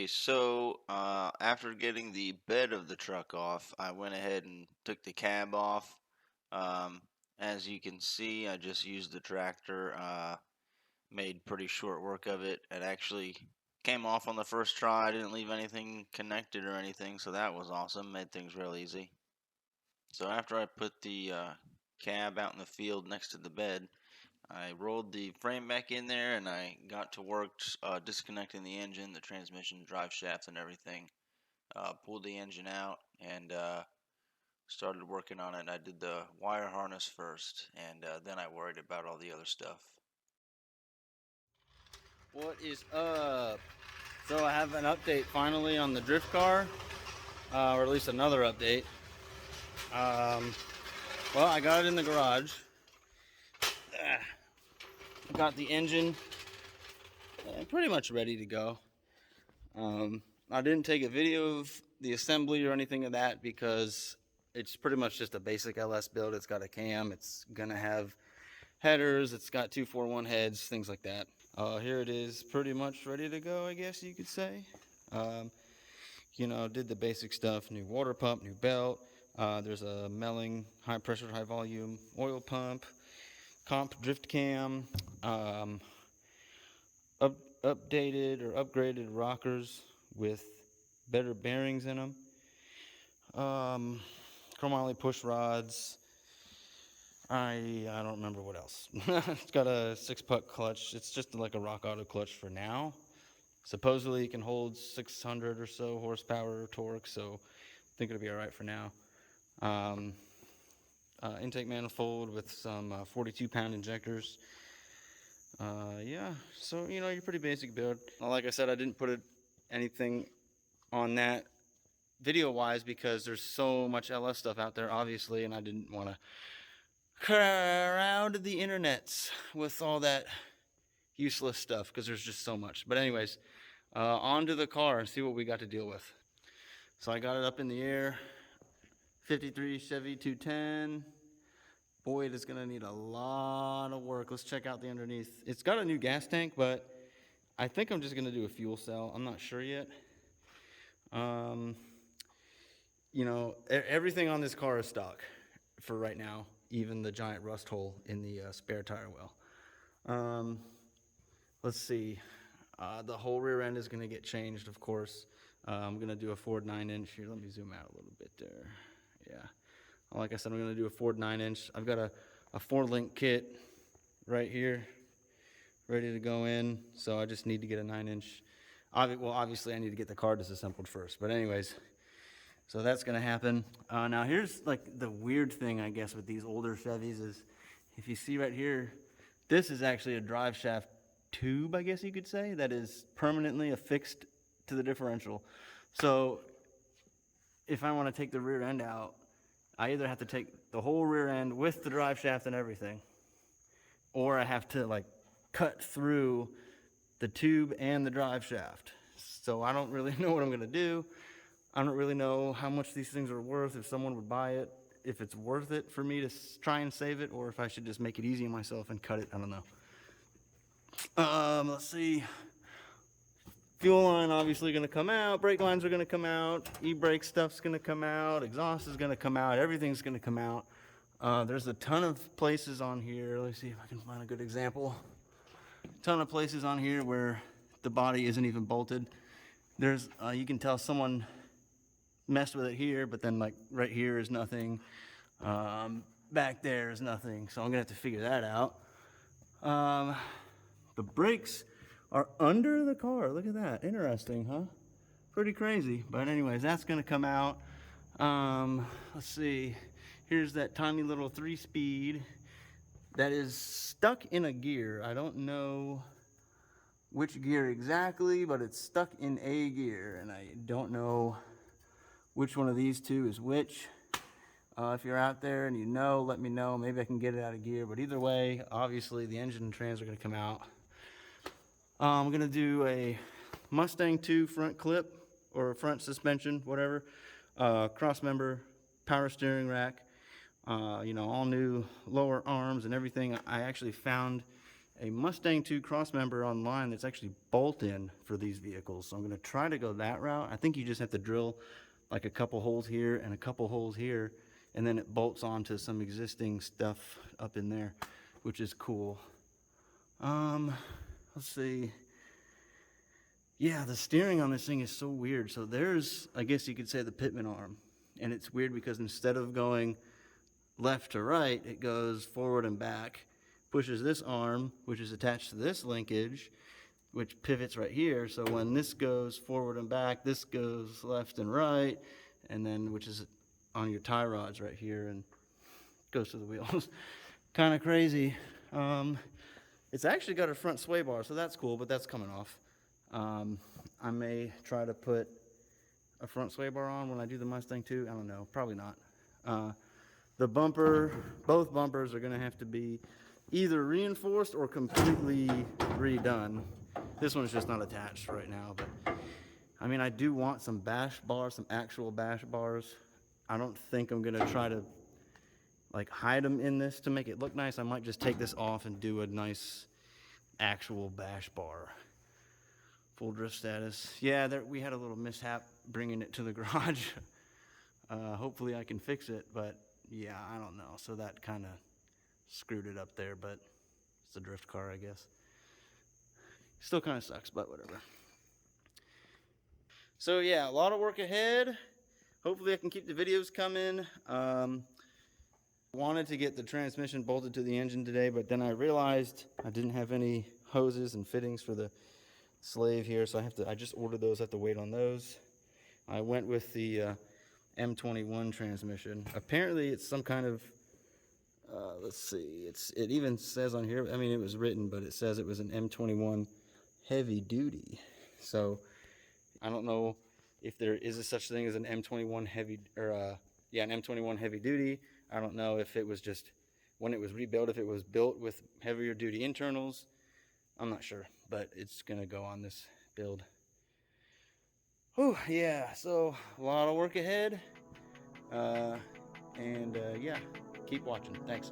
So after getting the bed of the truck off, I went ahead and took the cab off. Um, as you can see, I just used the tractor, made pretty short work of it. It actually came off on the first try. I didn't leave anything connected or anything, so that was awesome. Made things real easy. So after I put the cab out in the field next to the bed, I rolled the frame back in there and I got to work disconnecting the engine, the transmission, drive shaft, and everything. Pulled the engine out and started working on it. I did the wire harness first, and then I worried about all the other stuff. What is up? So I have an update finally on the drift car, or at least another update. Um, well, I got it in the garage. Got the engine pretty much ready to go. I didn't take a video of the assembly or anything of that because it's pretty much just a basic LS build. It's got a cam. It's gonna have headers. It's got 241 heads, things like that. Here it is, pretty much ready to go, I guess you could say. Um, did the basic stuff, new water pump, new belt. There's a Melling high pressure, high volume oil pump, comp drift cam, updated or upgraded rockers with better bearings in them, chromoly push rods. I don't remember what else. It's got a 6-puck clutch. It's just like a rock auto clutch for now. Supposedly it can hold 600 or so horsepower or torque, so I think it'll be all right for now. Intake manifold with some 42-pound injectors. Yeah, so your pretty basic build. Like I said, I didn't put anything on that video-wise because there's so much LS stuff out there, obviously, and I didn't want to crowd the internets with all that useless stuff because there's just so much. But anyways, onto the car and see what we got to deal with. So I got it up in the air. 53 Chevy 210. Boy, it is going to need a lot of work. Let's check out the underneath. It's got a new gas tank, but I think I'm just going to do a fuel cell. I'm not sure yet. Everything on this car is stock for right now, even the giant rust hole in the spare tire well. Let's see. The whole rear end is going to get changed, of course. I'm going to do a Ford 9-inch here. Let me zoom out a little bit there. Yeah. Like I said, I'm going to do a Ford 9-inch. I've got a 4-link kit right here ready to go in, so I just need to get a 9-inch. Well, obviously I need to get the car disassembled first, but anyways, so that's going to happen. Now here's like the weird thing, I guess, with these older Chevys is if you see right here, this is actually a drive shaft tube, I guess you could say, that is permanently affixed to the differential. So if I want to take the rear end out, I either have to take the whole rear end with the drive shaft and everything, or I have to like cut through the tube and the drive shaft. So I don't really know what I'm gonna do. I don't really know how much these things are worth, if someone would buy it, if it's worth it for me to try and save it, or if I should just make it easy on myself and cut it. I don't know. Let's see. Fuel line obviously going to come out, brake lines are going to come out, e-brake stuff's going to come out, exhaust is going to come out, everything's going to come out. There's a ton of places on here. Let's see if I can find a good example. A ton of places on here where the body isn't even bolted. There's you can tell someone messed with it here, but then like right here is nothing. Back there is nothing, so I'm gonna have to figure that out. The brakes are under the car. Look at that. Interesting, huh? Pretty crazy. But anyways, that's gonna come out. Let's see. Here's that tiny little 3-speed that is stuck in a gear. I don't know which gear exactly, but it's stuck in a gear, and I don't know which one of these two is which. If you're out there and you know, let me know. Maybe I can get it out of gear. But either way, obviously the engine and trans are going to come out. I'm going to do a Mustang 2 front clip or front suspension, whatever. Cross member, power steering rack. All new lower arms and everything. I actually found a Mustang 2 crossmember online that's actually bolt-in for these vehicles. So I'm going to try to go that route. I think you just have to drill like a couple holes here and a couple holes here, and then it bolts onto some existing stuff up in there, which is cool. Let's see. Yeah, the steering on this thing is so weird. So there's, I guess you could say, the pitman arm. And it's weird because instead of going left to right, it goes forward and back, pushes this arm, which is attached to this linkage, which pivots right here. So when this goes forward and back, this goes left and right, and then which is on your tie rods right here and goes to the wheels. Kind of crazy. It's actually got a front sway bar, so that's cool, but that's coming off. I may try to put a front sway bar on when I do the Mustang too. I don't know, probably not. The bumper, both bumpers are gonna have to be either reinforced or completely redone. This one's just not attached right now, but I mean, I do want some bash bars, some actual bash bars. I don't think I'm gonna try to like hide them in this to make it look nice. I might just take this off and do a nice actual bash bar. Full drift status. Yeah, we had a little mishap bringing it to the garage. Hopefully I can fix it, but yeah, I don't know. So that kind of screwed it up there, but it's a drift car, I guess. Still kind of sucks, but whatever. So yeah, a lot of work ahead. Hopefully I can keep the videos coming. Wanted to get the transmission bolted to the engine today, but then I realized I didn't have any hoses and fittings for the slave here, so I just ordered those. I have to wait on those. I went with the M21 transmission. Apparently it's some kind of let's see, it even says on here, I mean it was written, but it says it was an M21 heavy duty. So I don't know if there is a such thing as an M21 heavy, or an M21 heavy duty. I don't know if it was just when it was rebuilt, if it was built with heavier duty internals. I'm not sure, but it's gonna go on this build. Oh yeah, so a lot of work ahead, and yeah, keep watching. Thanks.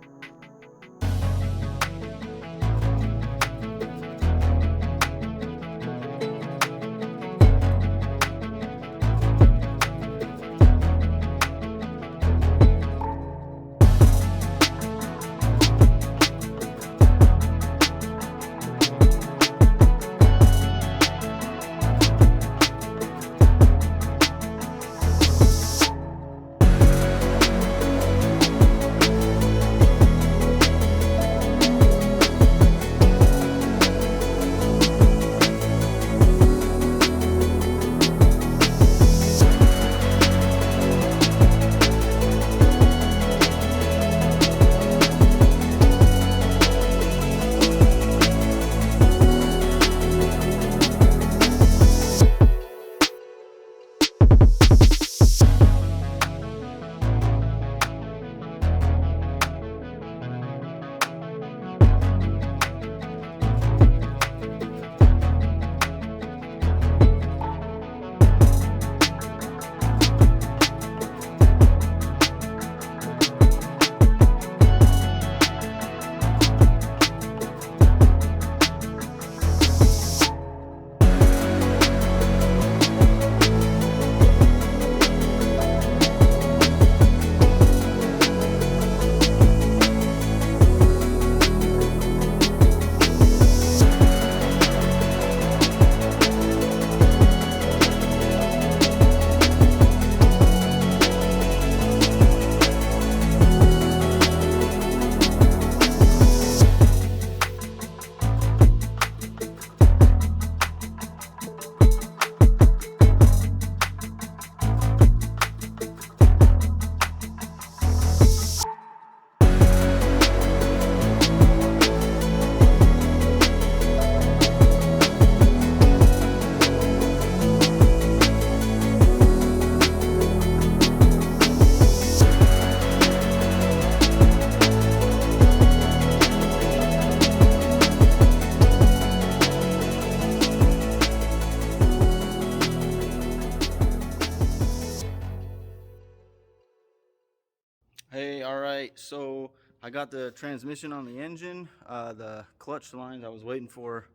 Hey, all right. So I got the transmission on the engine. The clutch lines I was waiting for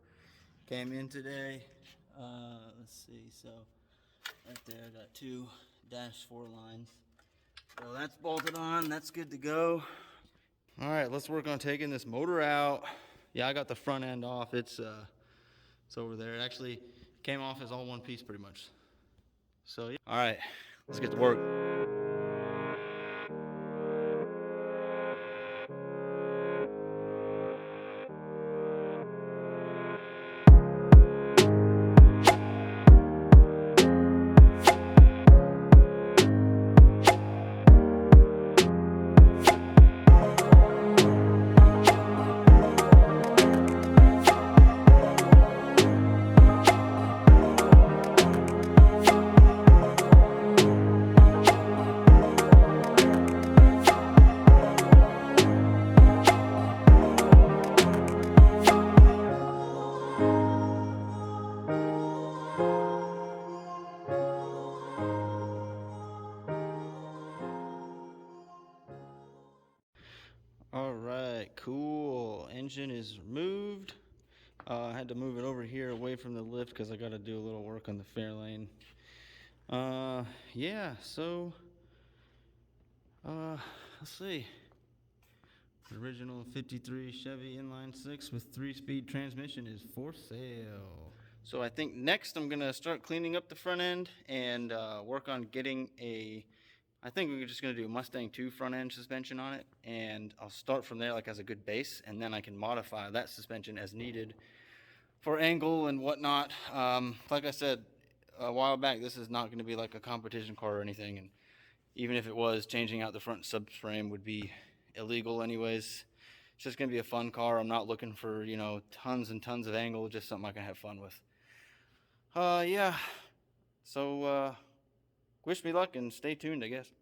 came in today. Let's see. So right there, I got two -4 lines. So that's bolted on. That's good to go. All right, let's work on taking this motor out. Yeah, I got the front end off. It's over there. It actually came off as all one piece pretty much. So yeah. All right, let's get to work. All right, cool. Engine is removed. I had to move it over here away from the lift because I got to do a little work on the Fairlane. Yeah, so, let's see. Original 53 Chevy inline 6 with 3-speed transmission is for sale. So I think next I'm gonna start cleaning up the front end and work on getting I think we're just gonna do a Mustang 2 front end suspension on it, and I'll start from there like as a good base, and then I can modify that suspension as needed for angle and whatnot. Like I said a while back, this is not gonna be like a competition car or anything, and even if it was, changing out the front subframe would be illegal anyways. It's just gonna be a fun car. I'm not looking for, tons and tons of angle, just something I can have fun with. Yeah. So, wish me luck and stay tuned, I guess.